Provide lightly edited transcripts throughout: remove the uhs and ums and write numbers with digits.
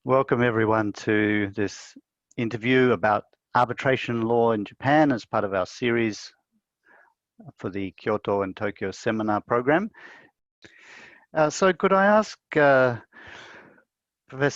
Welcome everyone to this interview about arbitration law in Japan as part of our series for the Kyoto and Tokyo seminar program. So could I ask Professor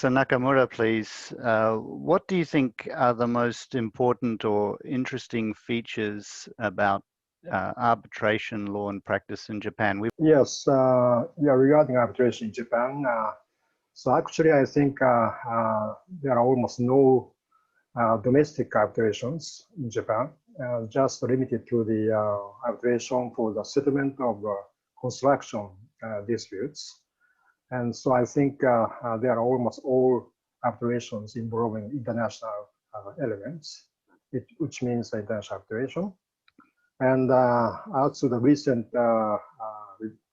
Nakamura, please, what do you think are the most important or interesting features about arbitration law and practice in Japan? Yes, regarding arbitration in Japan, so actually I think there are almost no domestic arbitrations in Japan, just limited to the arbitration for the settlement of construction disputes. And so I think there are almost all arbitrations involving international elements, which means international arbitration. And also the recent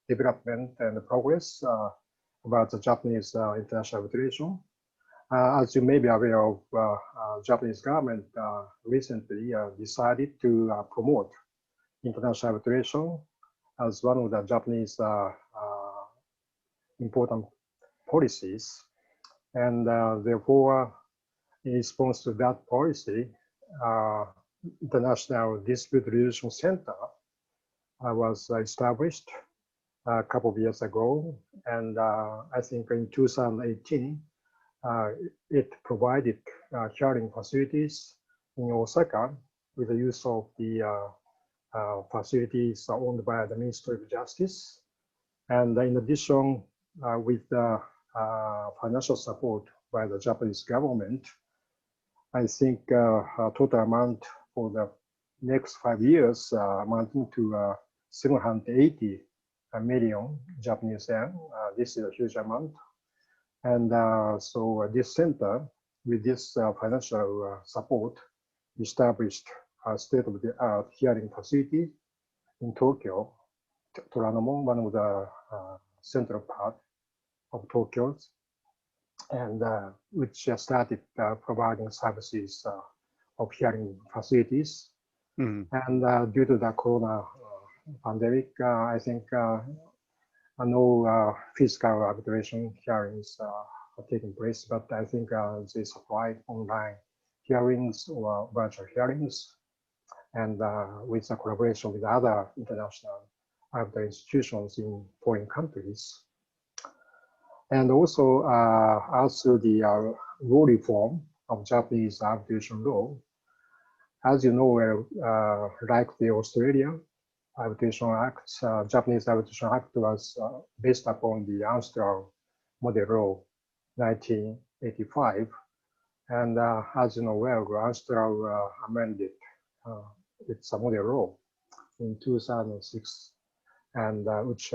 development and progress about the Japanese international arbitration. As you may be aware of, Japanese government recently decided to promote international arbitration as one of the Japanese important policies. And therefore, in response to that policy, International Dispute Resolution Center was established a couple of years ago. And I think in 2018, it provided hearing facilities in Osaka with the use of the facilities owned by the Ministry of Justice. And in addition, with the financial support by the Japanese government, I think total amount for the next 5 years amounting to 780 million Japanese yen. This is a huge amount. And so this center, with this financial support, established a state-of-the-art hearing facility in Tokyo, Teramura, one of the central part of Tokyo, and which started providing services of hearing facilities. And due to the corona pandemic, I think no physical arbitration hearings are taking place, but I think they supply online hearings or virtual hearings, and with the collaboration with other international arbitration institutions in foreign countries. And also the law reform of Japanese arbitration law. As you know, like the Australia Arbitration Act, Japanese Arbitration Act was based upon the Amsterdam Model Law 1985. And as you know well, Amsterdam amended its model law in 2006, and which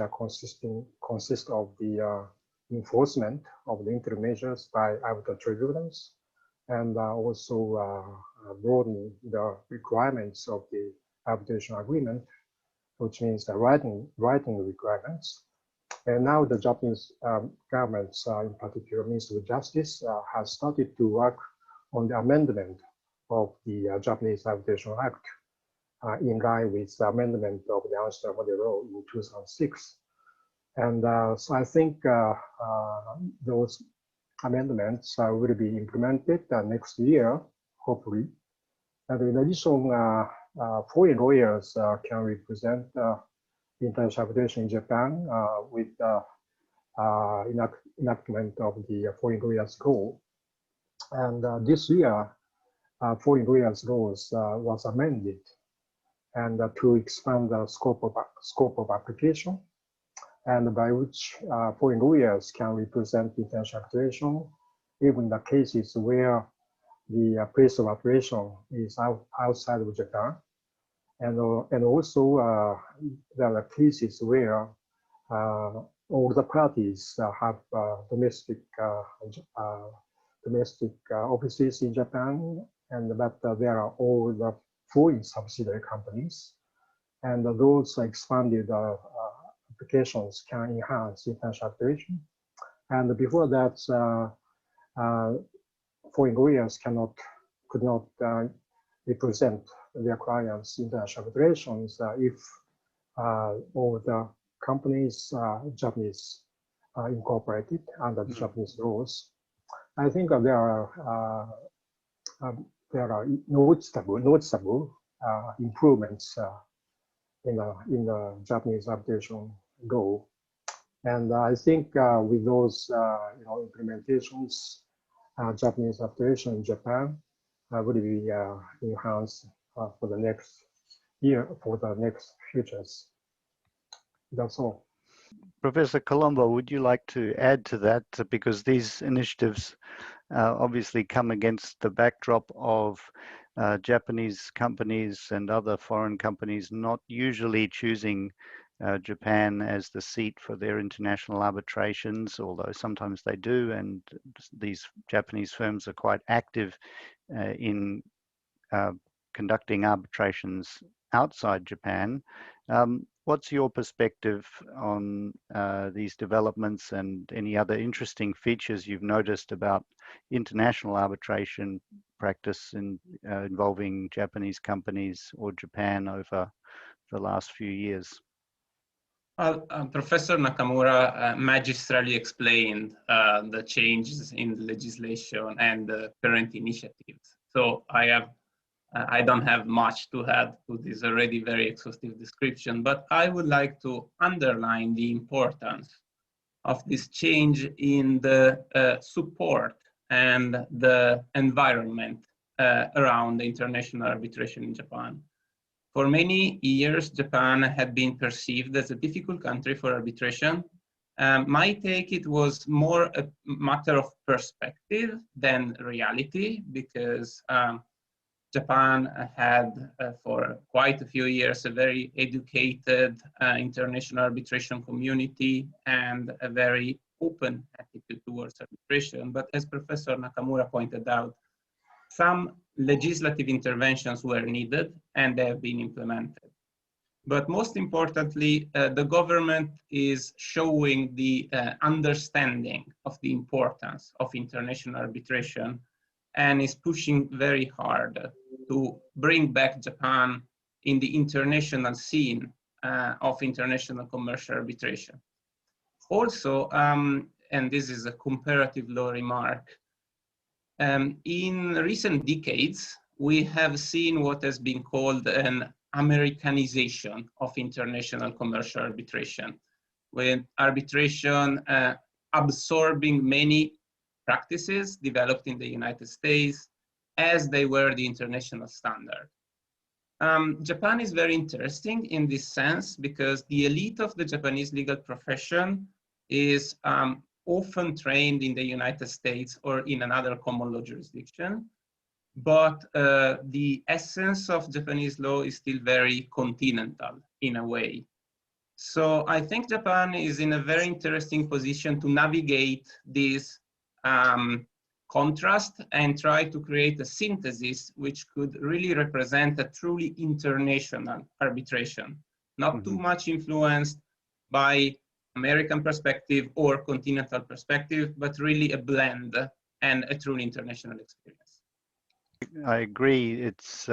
consists of the enforcement of the interim measures by arbitral tribunals, and also broadening the requirements of the arbitration agreement, which means the writing requirements. And now the Japanese government, in particular Ministry of Justice, has started to work on the amendment of the Japanese Arbitration Act in line with the amendment of the Amsterdam Model Law in 2006. And so I think those amendments will be implemented next year, hopefully. And in addition, foreign lawyers can represent international arbitration in Japan with enactment of the foreign lawyers law. And this year, foreign lawyers laws was amended, and to expand the scope of application, and by which foreign lawyers can represent international arbitration, even in the cases where the place of arbitration is outside of Japan. And also there are cases where all the parties have domestic offices in Japan, and that there are all the foreign subsidiary companies, and those expanded applications can enhance international arbitration. And before that, foreign lawyers could not represent their clients in international arbitrations if all the companies Japanese incorporated under the Japanese laws. I think there are noticeable improvements in the Japanese arbitration law, and I think with those implementations, Japanese arbitration in Japan will be enhanced for the next year, for the next futures. That's all. Professor Colombo, would you like to add to that? Because these initiatives obviously come against the backdrop of Japanese companies and other foreign companies not usually choosing Japan as the seat for their international arbitrations, although sometimes they do, and these Japanese firms are quite active in conducting arbitrations outside Japan. What's your perspective on these developments and any other interesting features you've noticed about international arbitration practice involving Japanese companies or Japan over the last few years? Professor Nakamura magistrally explained the changes in the legislation and the current initiatives. So I don't have much to add to this already very exhaustive description, but I would like to underline the importance of this change in the support and the environment around the international arbitration in Japan. For many years, Japan had been perceived as a difficult country for arbitration. My take, it was more a matter of perspective than reality, because Japan had for quite a few years a very educated international arbitration community and a very open attitude towards arbitration. But as Professor Nakamura pointed out, some legislative interventions were needed and they have been implemented. But most importantly, the government is showing the understanding of the importance of international arbitration and is pushing very hard to bring back Japan in the international scene of international commercial arbitration. Also, and this is a comparative law remark, in recent decades, we have seen what has been called an Americanization of international commercial arbitration, with arbitration absorbing many practices developed in the United States as they were the international standard. Japan is very interesting in this sense because the elite of the Japanese legal profession is often trained in the United States or in another common law jurisdiction, but the essence of Japanese law is still very continental in a way. So I think Japan is in a very interesting position to navigate this contrast and try to create a synthesis which could really represent a truly international arbitration, not too much influenced by American perspective or continental perspective, but really a blend and a truly international experience. I agree. It's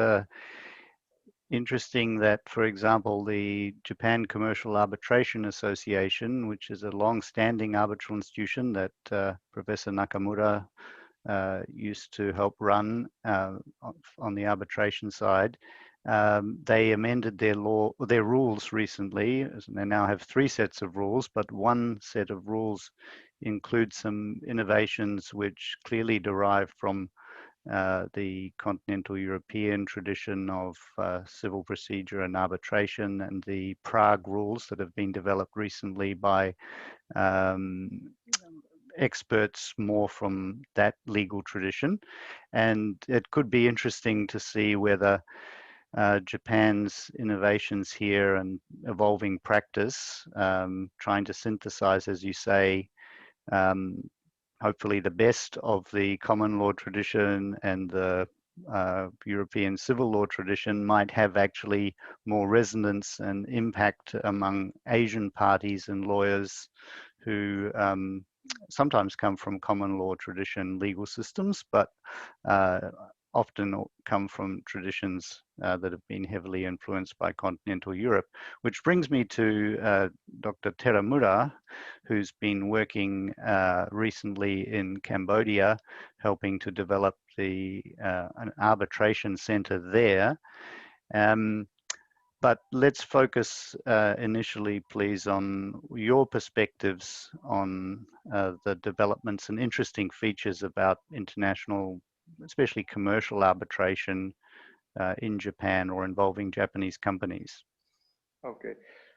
interesting that, for example, the Japan Commercial Arbitration Association, which is a long-standing arbitral institution that Professor Nakamura used to help run on the arbitration side, they amended their rules recently. They now have 3 sets of rules, but one set of rules includes some innovations which clearly derive from the continental European tradition of civil procedure and arbitration, and the Prague rules that have been developed recently by experts more from that legal tradition. And it could be interesting to see whether Japan's innovations here and evolving practice, trying to synthesize, as you say, hopefully the best of the common law tradition and the European civil law tradition, might have actually more resonance and impact among Asian parties and lawyers who sometimes come from common law tradition legal systems, but often come from traditions that have been heavily influenced by continental Europe, which brings me to Dr. Teramura, who's been working recently in Cambodia, helping to develop an arbitration center there. But let's focus initially, please, on your perspectives on the developments and interesting features about international, especially commercial arbitration in Japan or involving Japanese companies. Okay.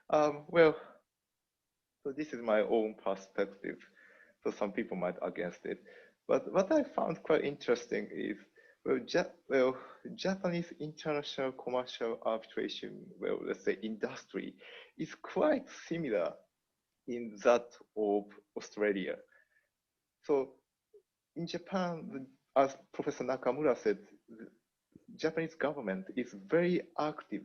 Well, so this is my own perspective. So some people might against it. But what I found quite interesting is, Japanese international commercial arbitration, let's say industry, is quite similar in that of Australia. So in Japan, as Professor Nakamura said, the Japanese government is very active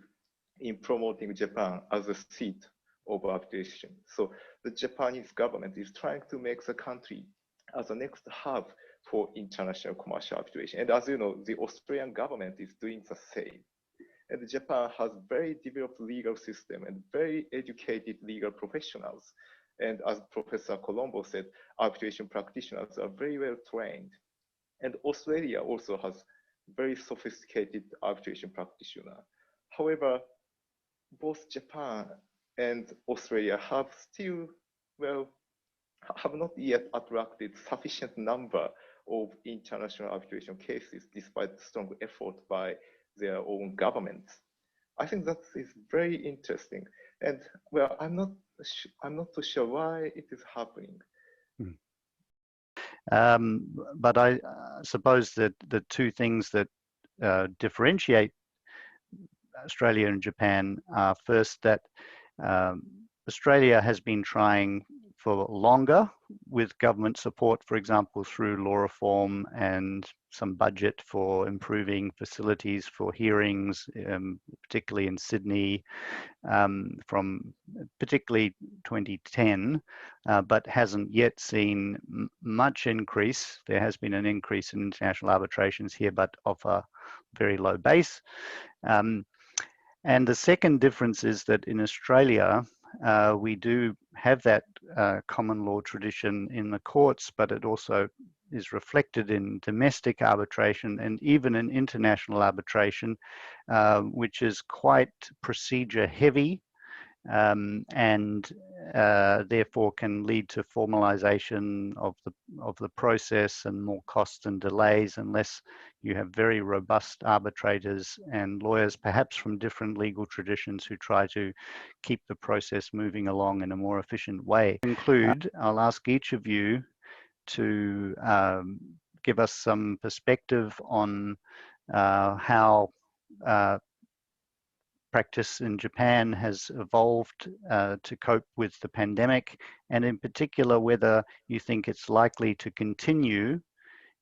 in promoting Japan as a seat of arbitration. So the Japanese government is trying to make the country as the next hub for international commercial arbitration. And as you know, the Australian government is doing the same. And Japan has very developed legal system and very educated legal professionals. And as Professor Colombo said, arbitration practitioners are very well trained. And Australia also has very sophisticated arbitration practitioner. However, both Japan and Australia have still, have not yet attracted sufficient number of international arbitration cases despite strong effort by their own governments. I think that is very interesting. And I'm not too sure why it is happening. But I suppose that the two things that differentiate Australia and Japan are first that Australia has been trying for longer with government support, for example, through law reform and some budget for improving facilities for hearings, particularly in Sydney, from particularly 2010, but hasn't yet seen much increase. There has been an increase in international arbitrations here, but of a very low base. And the second difference is that in Australia, we do have that common law tradition in the courts, but it also is reflected in domestic arbitration and even in international arbitration, which is quite procedure heavy and therefore can lead to formalization of the process and more costs and delays unless you have very robust arbitrators and lawyers, perhaps from different legal traditions, who try to keep the process moving along in a more efficient way. To conclude, I'll ask each of you to give us some perspective on how practice in Japan has evolved to cope with the pandemic, and in particular whether you think it's likely to continue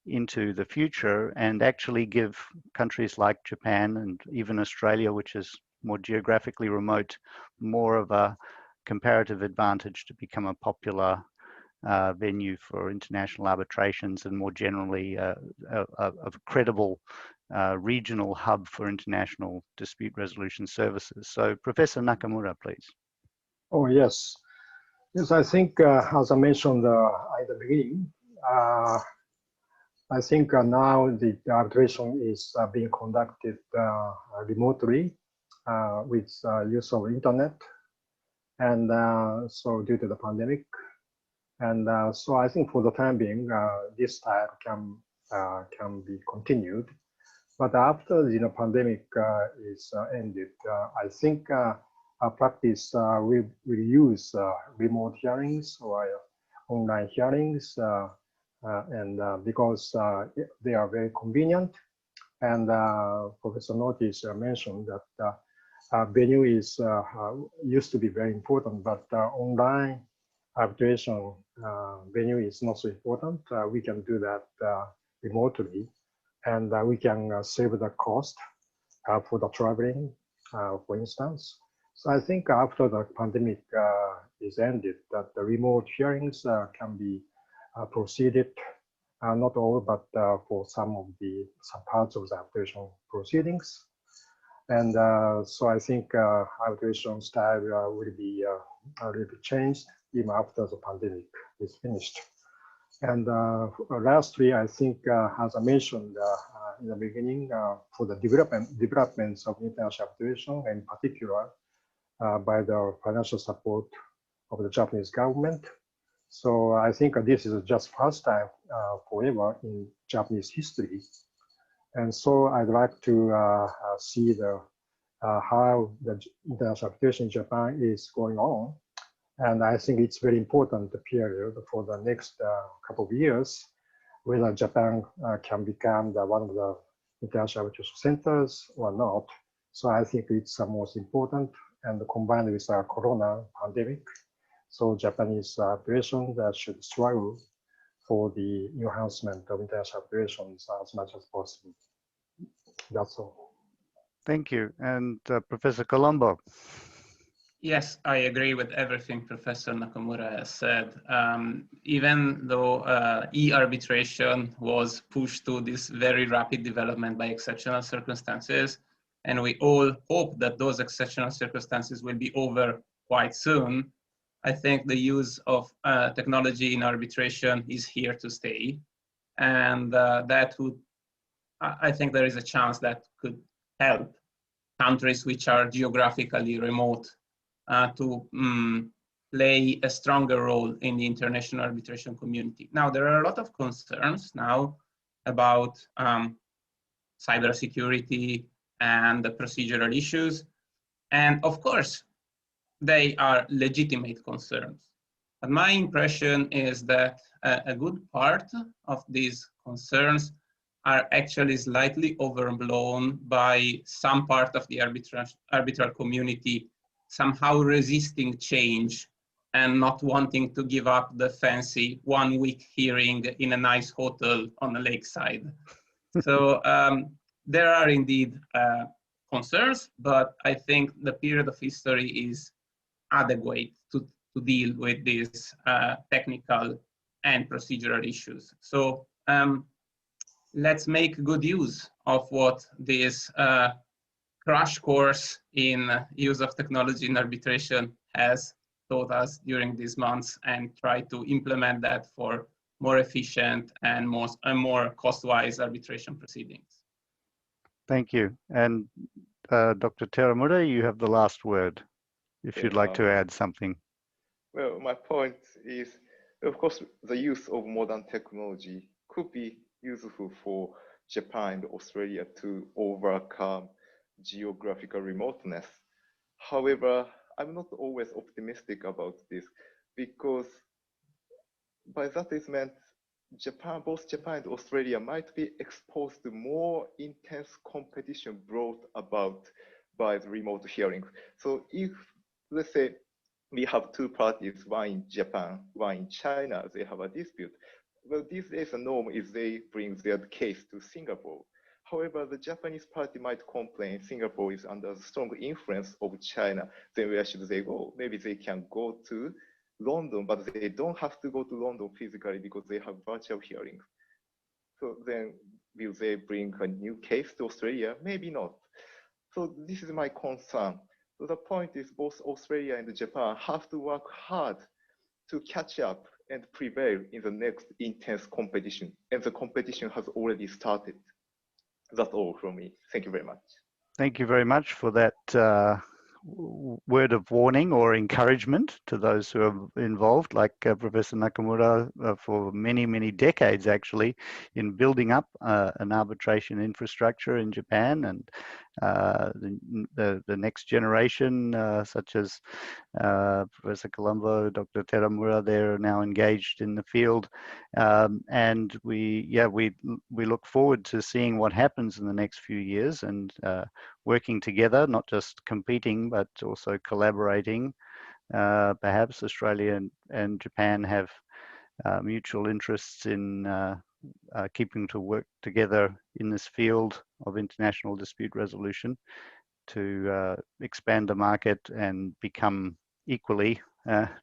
into the future and actually give countries like Japan and even Australia, which is more geographically remote, more of a comparative advantage to become a popular venue for international arbitrations and more generally a credible regional hub for international dispute resolution services. So Professor Nakamura, please. Oh, yes. Yes, I think, as I mentioned at the beginning, I think now the arbitration is being conducted remotely with use of internet. And so due to the pandemic. And so I think for the time being, this style can be continued. But after the pandemic is ended, I think our practice will use remote hearings or online hearings, and because they are very convenient. And Professor Nottage mentioned that venue is used to be very important, but online arbitration venue is not so important. We can do that remotely, and we can save the cost for the traveling, for instance. So I think after the pandemic is ended, that the remote hearings can be proceeded not all, but for some parts of the arbitration proceedings. And so I think arbitration style will be a little bit changed even after the pandemic is finished. And lastly, I think, as I mentioned in the beginning, for the developments of international arbitration, in particular by the financial support of the Japanese government. So I think this is just first time forever in Japanese history. And so I'd like to see how the international arbitration in Japan is going on. And I think it's very important period for the next couple of years, whether Japan can become one of the international arbitration centers or not. So I think it's the most important, and combined with our corona pandemic, so Japanese arbitration that should struggle for the enhancement of international operations as much as possible. That's all. Thank you. And Professor Colombo. Yes, I agree with everything Professor Nakamura has said. Even though e-arbitration was pushed to this very rapid development by exceptional circumstances, and we all hope that those exceptional circumstances will be over quite soon, I think the use of technology in arbitration is here to stay. And I think there is a chance that could help countries which are geographically remote to play a stronger role in the international arbitration community. Now, there are a lot of concerns now about cybersecurity and the procedural issues. And of course, they are legitimate concerns. But my impression is that a good part of these concerns are actually slightly overblown by some part of the arbitral community somehow resisting change and not wanting to give up the fancy 1 week hearing in a nice hotel on the lakeside. So there are indeed concerns, but I think the period of history is adequate to deal with these technical and procedural issues. So let's make good use of what this crash course in use of technology in arbitration has taught us during these months and try to implement that for more efficient and more cost-wise arbitration proceedings. Thank you. And Dr. Teramura, you have the last word, if you'd like to add something. Well, my point is, of course, the use of modern technology could be useful for Japan and Australia to overcome geographical remoteness. However, I'm not always optimistic about this, because by that is meant both Japan and Australia might be exposed to more intense competition brought about by the remote hearing. So if, let's say, we have two parties, one in Japan, one in China, they have a dispute. Well, these days the norm is they bring their case to Singapore. However, the Japanese party might complain Singapore is under the strong influence of China. Then where should they go? Maybe they can go to London, but they don't have to go to London physically because they have virtual hearings. So then will they bring a new case to Australia? Maybe not. So this is my concern. So the point is both Australia and Japan have to work hard to catch up and prevail in the next intense competition. And the competition has already started. That's all from me. Thank you very much. Thank you very much for that word of warning or encouragement to those who are involved, like Professor Nakamura, for many, many decades actually, in building up an arbitration infrastructure in Japan, and the next generation, such as Professor Colombo, Dr. Teramura, they're now engaged in the field, and we look forward to seeing what happens in the next few years and working together, not just competing, but also collaborating. Perhaps Australia and Japan have mutual interests in keeping to work together in this field of international dispute resolution to expand the market and become equally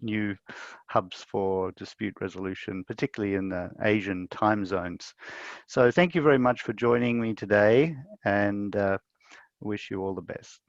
new hubs for dispute resolution, particularly in the Asian time zones. So thank you very much for joining me today, and wish you all the best.